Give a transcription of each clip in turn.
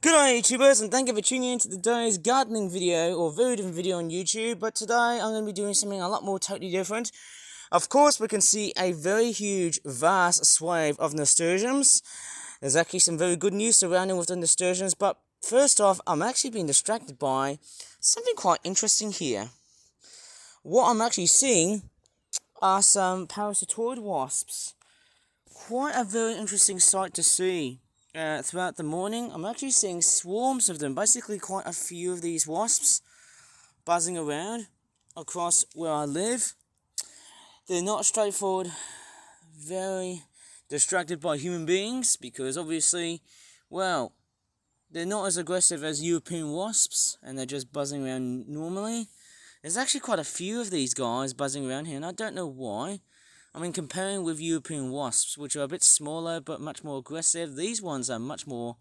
Good day, YouTubers, and thank you for tuning in to today's gardening video, or very different video on YouTube. But today I'm going to be doing something a lot more totally different. Of course, we can see a very huge, vast swathe of nasturtiums. There's actually some very good news surrounding with the nasturtiums, but first off, I'm actually being distracted by something quite interesting here. What I'm actually seeing are some parasitoid wasps. Quite a very interesting sight to see. Throughout the morning, I'm actually seeing swarms of them, basically quite a few of these wasps buzzing around across where I live. They're not straightforward, very distracted by human beings, because obviously, well, they're not as aggressive as European wasps, and they're just buzzing around normally. There's actually quite a few of these guys buzzing around here, and I don't know why. I mean, comparing with European wasps, which are a bit smaller but much more aggressive, these ones are much more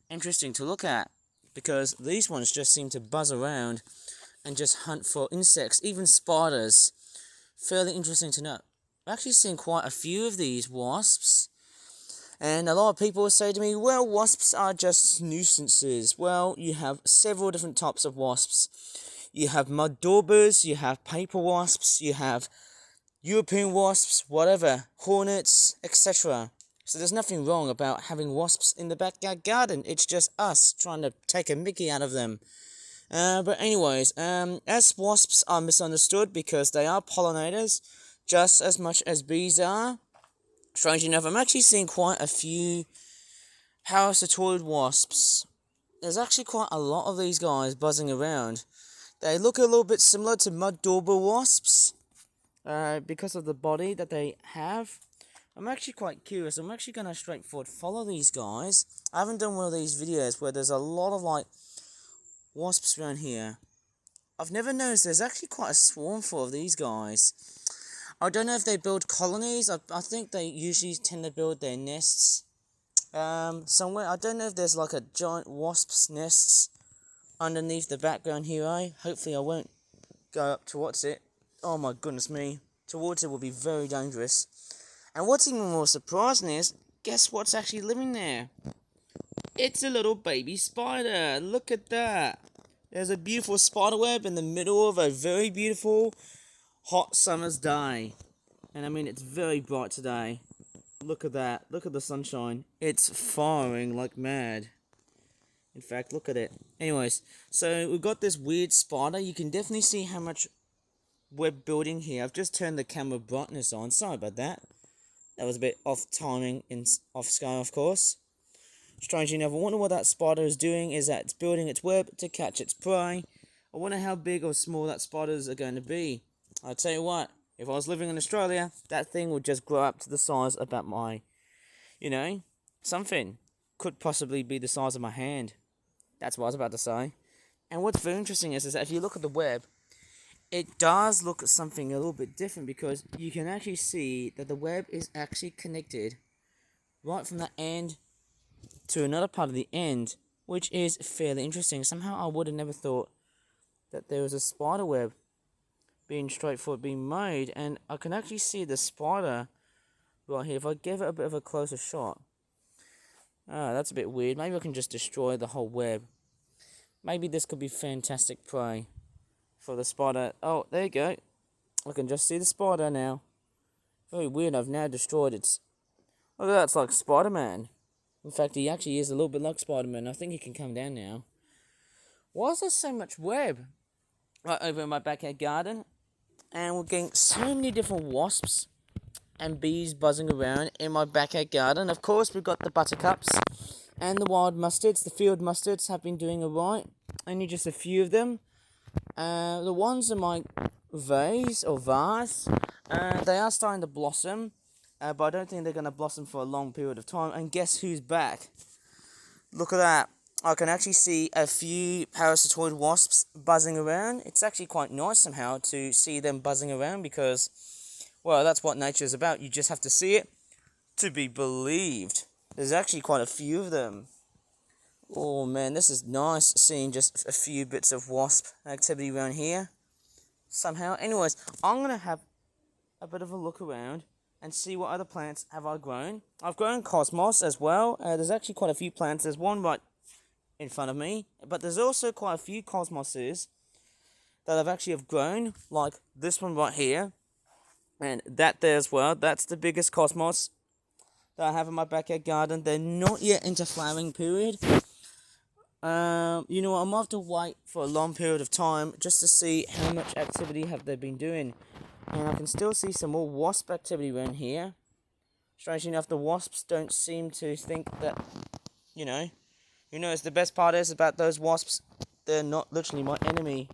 interesting to look at, because these ones just seem to buzz around and just hunt for insects, even spiders. Fairly interesting to note. I've actually seen quite a few of these wasps, and a lot of people say to me, well, wasps are just nuisances. Well, you have several different types of wasps. You have mud daubers, you have paper wasps, you have European wasps, whatever, hornets, etc. So there's nothing wrong about having wasps in the backyard garden. It's just us trying to take a mickey out of them. But anyways, as wasps are misunderstood because they are pollinators, just as much as bees are. Strangely enough, I'm actually seeing quite a few parasitoid wasps. There's actually quite a lot of these guys buzzing around. They look a little bit similar to mud dauber wasps. Because of the body that they have. I'm actually quite curious. I'm actually going to straightforward follow these guys. I haven't done one of these videos where there's a lot of wasps around here. I've never noticed there's actually quite a swarm full of these guys. I don't know if they build colonies. I think they usually tend to build their nests somewhere. I don't know if there's like a giant wasp's nests underneath the background here. Hopefully I won't go up towards it. Oh my goodness me, towards it will be very dangerous. And what's even more surprising is, guess what's actually living there? It's a little baby spider. Look at that. There's a beautiful spider web in the middle of a very beautiful hot summer's day. And I mean, it's very bright today. Look at that. Look at the sunshine. It's firing like mad. In fact, look at it. Anyways, so we've got this weird spider. You can definitely see how much web building here. I've just turned the camera brightness on. Sorry about that. That was a bit off timing and off scale, of course. Strangely enough, I wonder what that spider is doing. Is that it's building its web to catch its prey. I wonder how big or small that spiders are going to be. I'll tell you what, if I was living in Australia, that thing would just grow up to the size about my, something. Could possibly be the size of my hand. That's what I was about to say. And what's very interesting is that if you look at the web, it does look at something a little bit different, because you can actually see that the web is actually connected right from the end to another part of the end, which is fairly interesting. Somehow I would have never thought that there was a spider web being made, and I can actually see the spider right here. If I give it a bit of a closer shot, that's a bit weird. Maybe I can just destroy the whole web. Maybe this could be fantastic prey for the spider. Oh, there you go. I can just see the spider now. Very weird. I've now destroyed its... Look at that. It's like Spider-Man. In fact, he actually is a little bit like Spider-Man. I think he can come down now. Why is there so much web right over in my backyard garden? And we're getting so many different wasps and bees buzzing around in my backyard garden. Of course, we've got the buttercups and the wild mustards. The field mustards have been doing alright. Only just a few of them. The ones in my vase, they are starting to blossom, but I don't think they're going to blossom for a long period of time. And guess who's back? Look at that. I can actually see a few parasitoid wasps buzzing around. It's actually quite nice somehow to see them buzzing around, because, well, that's what nature is about. You just have to see it to be believed. There's actually quite a few of them. Oh man, this is nice seeing just a few bits of wasp activity around here. Somehow. Anyways, I'm going to have a bit of a look around and see what other plants have I grown. I've grown cosmos as well. There's actually quite a few plants. There's one right in front of me, but there's also quite a few cosmoses that have actually grown, like this one right here, and that there as well. That's the biggest cosmos that I have in my backyard garden. They're not yet into flowering period. You know what, I'm gonna have to wait for a long period of time just to see how much activity have they been doing. And I can still see some more wasp activity around here. Strangely enough, the wasps don't seem to think that, you know, who knows, the best part is about those wasps, they're not literally my enemy.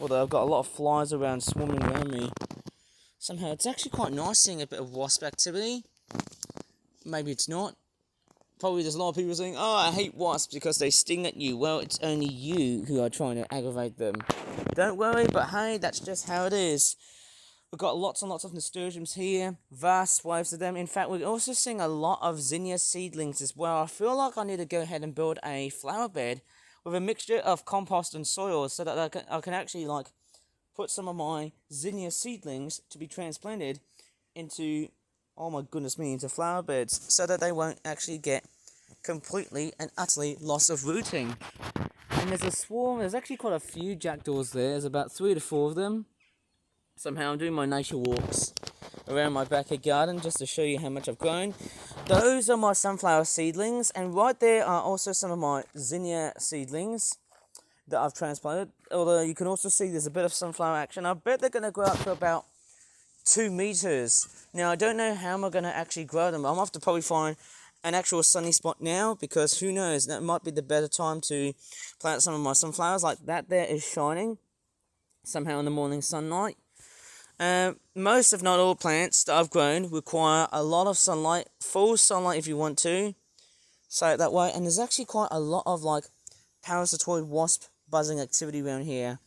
Although I've got a lot of flies around swarming around me. Somehow, it's actually quite nice seeing a bit of wasp activity. Maybe it's not. Probably there's a lot of people saying, oh, I hate wasps because they sting at you. Well, it's only you who are trying to aggravate them. Don't worry, but hey, that's just how it is. We've got lots and lots of nasturtiums here. Vast swaths of them. In fact, we're also seeing a lot of zinnia seedlings as well. I feel like I need to go ahead and build a flower bed with a mixture of compost and soil so that I can actually, like, put some of my zinnia seedlings to be transplanted into, oh my goodness me, into flower beds, so that they won't actually get completely and utterly lost of rooting. And there's a swarm, there's actually quite a few jackdaws there. There's about 3 to 4 of them. Somehow I'm doing my nature walks around my backyard garden just to show you how much I've grown. Those are my sunflower seedlings, and right there are also some of my zinnia seedlings that I've transplanted. Although you can also see there's a bit of sunflower action. I bet they're going to grow up to about 2 meters. Now, I don't know how I'm going to actually grow them. I'm going to have to probably find an actual sunny spot now, because who knows, that might be the better time to plant some of my sunflowers. Like that there is shining somehow in the morning sunlight. Most, if not all, plants that I've grown require a lot of sunlight, full sunlight if you want to say it that way. And there's actually quite a lot of like parasitoid wasp buzzing activity around here.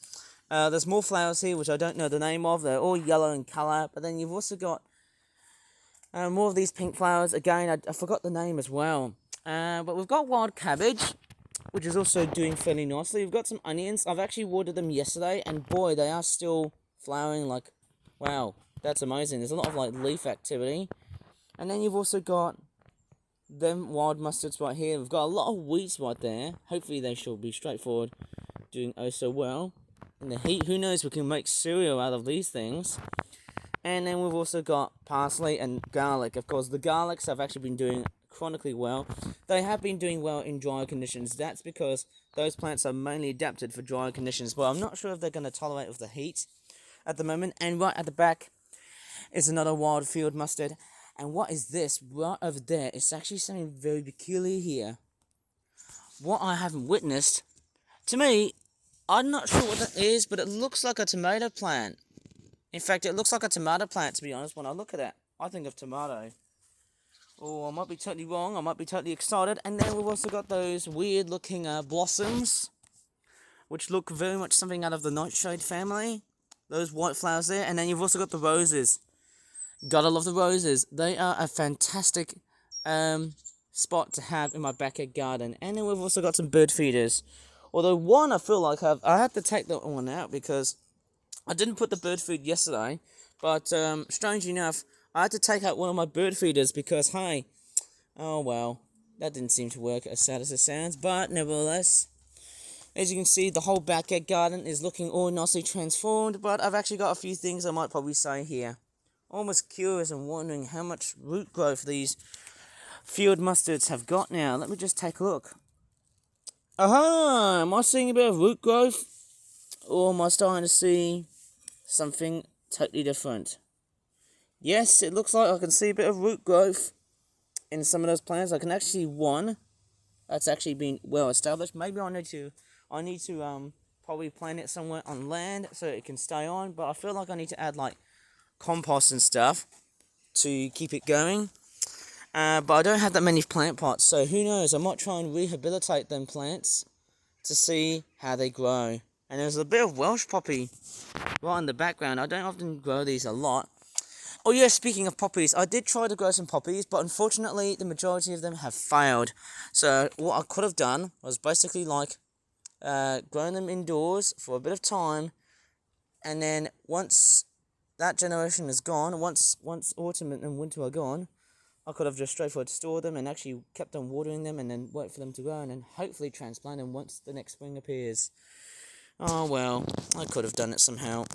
There's more flowers here which I don't know the name of. They're all yellow in colour, but then you've also got more of these pink flowers. Again, I forgot the name as well. But we've got wild cabbage, which is also doing fairly nicely. We've got some onions. I've actually watered them yesterday, and boy, they are still flowering. Like, wow, that's amazing. There's a lot of like leaf activity. And then you've also got them wild mustards right here. We've got a lot of weeds right there. Hopefully they shall be straightforward, doing oh so well. In the heat, who knows, we can make cereal out of these things. And then we've also got parsley and garlic. Of course, the garlics have actually been doing chronically well. They have been doing well in drier conditions. That's because those plants are mainly adapted for drier conditions. But I'm not sure if they're going to tolerate with the heat at the moment. And right at the back is another wild field mustard. And what is this? Right over there, it's actually something very peculiar here. What I haven't witnessed, to me, I'm not sure what that is, but it looks like a tomato plant. In fact, it looks like a tomato plant, to be honest, when I look at it. I think of tomato. Oh, I might be totally wrong. I might be totally excited. And then we've also got those weird-looking blossoms, which look very much something out of the nightshade family. Those white flowers there. And then you've also got the roses. Gotta love the roses. They are a fantastic spot to have in my backyard garden. And then we've also got some bird feeders. Although one, I feel like I had to take that one out because I didn't put the bird food yesterday, but strangely enough, I had to take out one of my bird feeders because, hey, oh well, that didn't seem to work as sad as it sounds, but nevertheless, as you can see, the whole backyard garden is looking all nicely transformed, but I've actually got a few things I might probably say here. Almost curious and wondering how much root growth these field mustards have got now. Let me just take a look. Aha! Am I seeing a bit of root growth? Or am I starting to see something totally different? Yes, it looks like I can see a bit of root growth in some of those plants. I can actually see one that's actually been well established. Maybe I need to probably plant it somewhere on land so it can stay on. But I feel like I need to add like compost and stuff to keep it going. But I don't have that many plant pots, so who knows? I might try and rehabilitate them plants to see how they grow. And there's a bit of Welsh poppy right in the background. I don't often grow these a lot. Oh yeah, speaking of poppies, I did try to grow some poppies, but unfortunately the majority of them have failed. So what I could have done was basically like growing them indoors for a bit of time, and then once that generation is gone, once autumn and winter are gone, I could have just straightforward stored them and actually kept on watering them and then wait for them to grow and then hopefully transplant them once the next spring appears. Oh well, I could have done it somehow.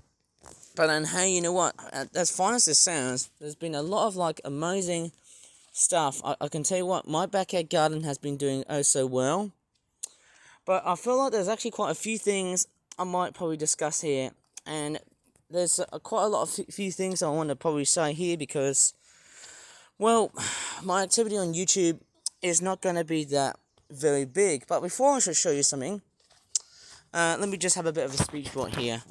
But then, hey, you know what? As fun as this sounds, there's been a lot of like amazing stuff. I can tell you what, my backyard garden has been doing oh so well. But I feel like there's actually quite a few things I might probably discuss here. And there's quite a lot of few things I want to probably say here because, well, my activity on YouTube is not going to be that very big. But before I should show you something, let me just have a bit of a speech brought here.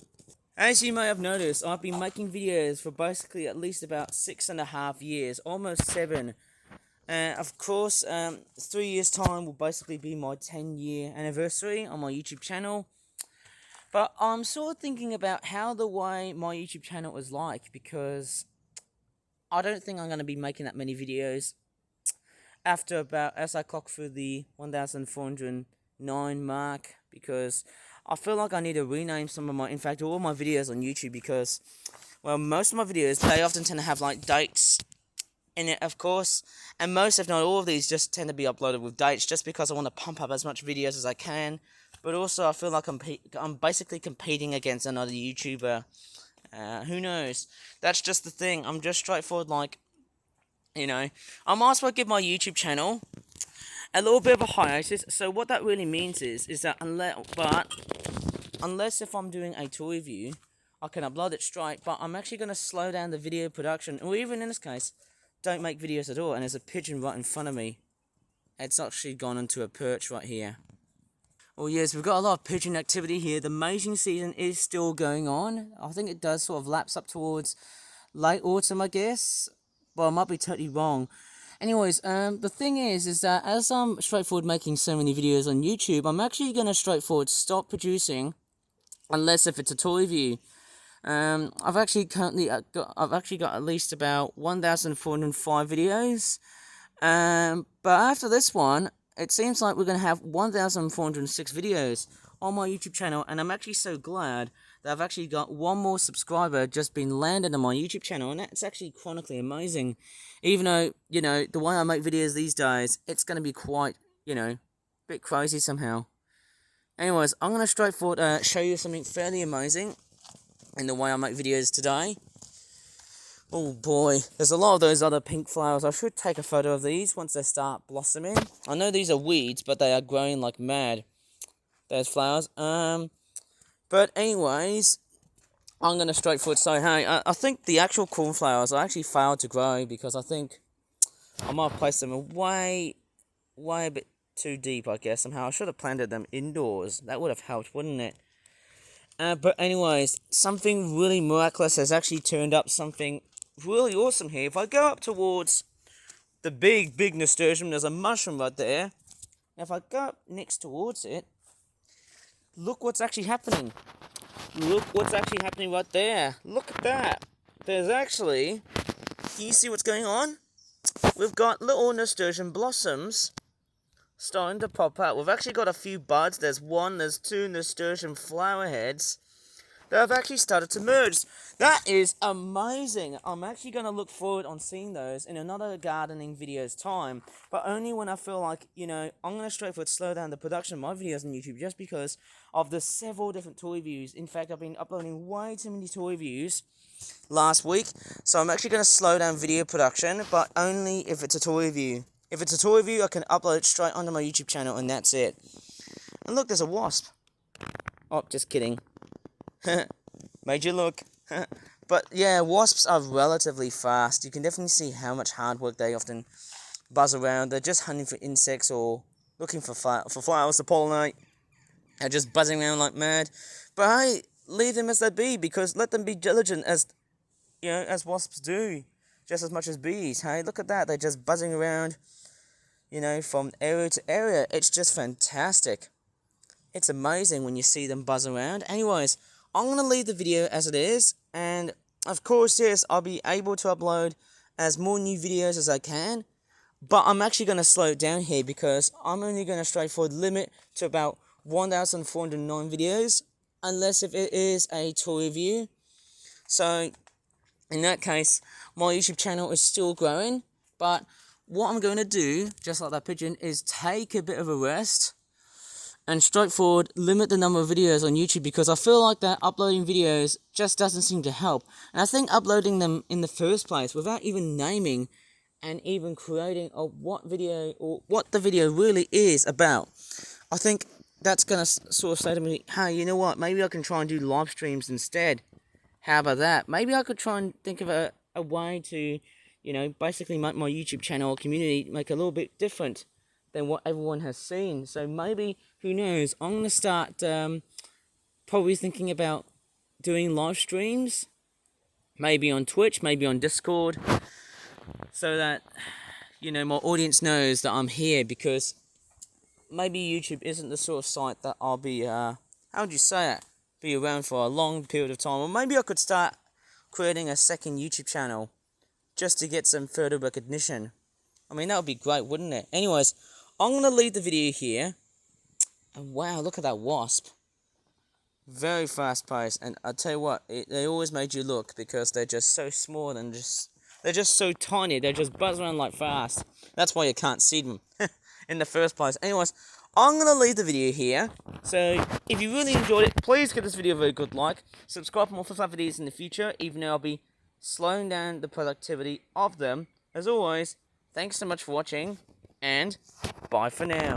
As you may have noticed, I've been making videos for basically at least about 6.5 years, almost 7. Of course, 3 years' time will basically be my 10-year anniversary on my YouTube channel. But I'm sort of thinking about how the way my YouTube channel is like, because I don't think I'm going to be making that many videos after about, as I clock through the 1,409 mark, because I feel like I need to rename some of in fact, all my videos on YouTube, because, well, most of my videos, they often tend to have, like, dates in it, of course, and most, if not all of these, just tend to be uploaded with dates, just because I want to pump up as much videos as I can, but also I feel like I'm basically competing against another YouTuber. Who knows? That's just the thing. I'm just straightforward, like, you know, I might as well give my YouTube channel a little bit of a hiatus. So what that really means is that unless if I'm doing a tour review, I can upload it straight, but I'm actually going to slow down the video production, or even in this case, don't make videos at all. And there's a pigeon right in front of me. It's actually gone into a perch right here. Well, yes, we've got a lot of pigeon activity here. The mating season is still going on. I think it does sort of lapse up towards late autumn, I guess. But I might be totally wrong. Anyways, the thing is that as I'm straightforward making so many videos on YouTube, I'm actually going to straightforward stop producing, unless if it's a tour review. I've actually got at least about 1,405 videos. But after this one, it seems like we're going to have 1,406 videos on my YouTube channel, and I'm actually so glad that I've actually got one more subscriber just been landed on my YouTube channel, and that's actually chronically amazing. Even though, you know, the way I make videos these days, it's going to be quite, you know, a bit crazy somehow. Anyways, I'm going to straightforward show you something fairly amazing in the way I make videos today. Oh boy, there's a lot of those other pink flowers. I should take a photo of these once they start blossoming. I know these are weeds, but they are growing like mad. Those flowers. But anyways, I'm going to straightforward say, hey, I think the actual cornflowers I actually failed to grow because I think I might have placed them way a bit too deep, I guess, somehow. I should have planted them indoors. That would have helped, wouldn't it? But anyways, something really miraculous has actually turned up, something really awesome here. If I go up towards the big nasturtium, there's a mushroom right there. If I go up next towards it, look what's actually happening. Look what's actually happening right there. Look at that. There's actually, can you see what's going on? We've got little nasturtium blossoms starting to pop out. We've actually got a few buds. There's 2 nasturtium flower heads that have actually started to merge. That is amazing. I'm actually going to look forward on seeing those in another gardening video's time, but only when I feel like, you know, I'm going to straightforward slow down the production of my videos on YouTube just because of the several different toy reviews. In fact, I've been uploading way too many toy reviews last week, so I'm actually going to slow down video production, but only if it's a toy review. If it's a toy review, I can upload it straight onto my YouTube channel, and that's it. And look, there's a wasp. Oh, just kidding. Made you look. But yeah, wasps are relatively fast. You can definitely see how much hard work they often buzz around. They're just hunting for insects or looking for flowers to pollinate. They're just buzzing around like mad. But hey, leave them as they be, because let them be diligent as, you know, as wasps do, just as much as bees. Hey, look at that. They're just buzzing around, you know, from area to area. It's just fantastic. It's amazing when you see them buzz around. Anyways, I'm going to leave the video as it is, and of course, yes, I'll be able to upload as more new videos as I can, but I'm actually going to slow it down here because I'm only going to straightforward limit to about 1,409 videos, unless if it is a tour review. So, in that case, my YouTube channel is still growing, but what I'm going to do, just like that pigeon, is take a bit of a rest and straightforward limit the number of videos on YouTube, because I feel like that uploading videos just doesn't seem to help. And I think uploading them in the first place without even naming and even creating what video or what the video really is about, I think that's going to sort of say to me, hey, you know what, maybe I can try and do live streams instead. How about that? Maybe I could try and think of a way to, you know, basically make my YouTube channel or community make a little bit different than what everyone has seen. So maybe, who knows, I'm going to start probably thinking about doing live streams, maybe on Twitch, maybe on Discord, so that, you know, my audience knows that I'm here, because maybe YouTube isn't the sort of site that I'll be, how would you say it, be around for a long period of time. Or maybe I could start creating a second YouTube channel just to get some further recognition. I mean, that would be great, wouldn't it? Anyways, I'm going to leave the video here. And wow, look at that wasp. Very fast paced. And I'll tell you what, they always made you look, because they're just so small and they're just so tiny. They just buzz around like fast. That's why you can't see them in the first place. Anyways, I'm going to leave the video here. So, if you really enjoyed it, please give this video a very good like. Subscribe for more Flip Flap videos in the future, even though I'll be slowing down the productivity of them. As always, thanks so much for watching, and bye for now.